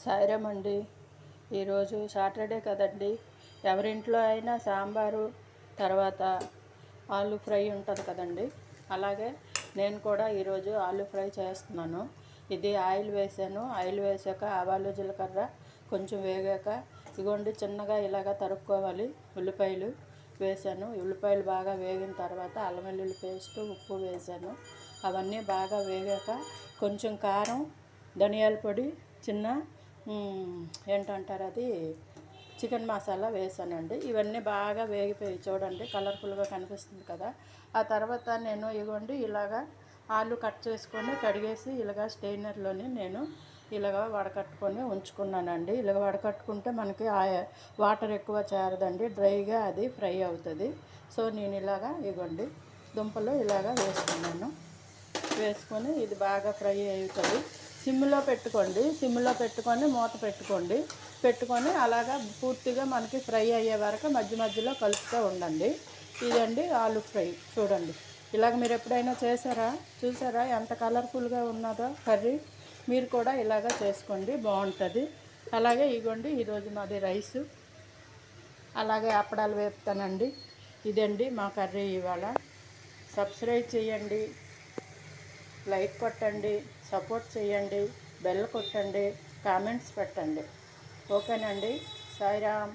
సాయిరామ్ అండి. ఈరోజు సాటర్డే కదండి, ఎవరింట్లో అయినా సాంబారు తర్వాత ఆలు ఫ్రై ఉంటుంది కదండి. అలాగే నేను కూడా ఈరోజు ఆలు ఫ్రై చేస్తున్నాను. ఇది ఆయిల్ వేసాను. ఆయిల్ వేసాక ఆవాలు జీలకర్ర కొంచెం వేగాక ఇగోండి చిన్నగా ఇలాగ తరుక్కోవాలి. ఉల్లిపాయలు వేసాను. ఉల్లిపాయలు బాగా వేగిన తర్వాత అల్లం వెల్లుల్లి పేస్ట్ ఉప్పు వేసాను. అవన్నీ బాగా వేగాక కొంచెం కారం ధనియాల పొడి చిన్న ఏంటంటారు అది చికెన్ మసాలా వేసానండి. ఇవన్నీ బాగా వేగిపోయి చూడండి కలర్ఫుల్గా కనిపిస్తుంది కదా. ఆ తర్వాత నేను ఇవ్వండి ఇలాగా ఆలు కట్ చేసుకొని కడిగేసి ఇలాగ స్టెయినర్లోని నేను ఇలాగ వడకట్టుకొని ఉంచుకున్నానండి. ఇలాగ వడకట్టుకుంటే మనకి వాటర్ ఎక్కువ చేరదండి, డ్రైగా అది ఫ్రై అవుతుంది. సో నేను ఇలాగా ఇవ్వండి దుంపలు ఇలాగా వేసుకున్నాను. వేసుకొని ఇది బాగా ఫ్రై అవుతుంది. సిమ్లో పెట్టుకోండి. సిమ్లో పెట్టుకొని మూత పెట్టుకొని అలాగా పూర్తిగా మనకి ఫ్రై అయ్యే వరకు మధ్య మధ్యలో కలుపుతూ ఉండండి. ఇదండి ఆలు ఫ్రై. చూడండి ఇలాగ మీరు ఎప్పుడైనా చూసారా ఎంత కలర్ఫుల్గా ఉన్నదో కర్రీ. మీరు కూడా ఇలాగ చేసుకోండి, బాగుంటుంది. అలాగే ఇగోండి ఈరోజు మాది రైసు, అలాగే అప్పడాలు వేపుతానండి. ఇదండి మా కర్రీ ఇవాళ. సబ్స్క్రైబ్ చేయండి, లైక్ కొట్టండి, సపోర్ట్ చేయండి, బెల్ కొట్టండి, కామెంట్స్ పెట్టండి. ఓకేనండి. సాయిరామ్.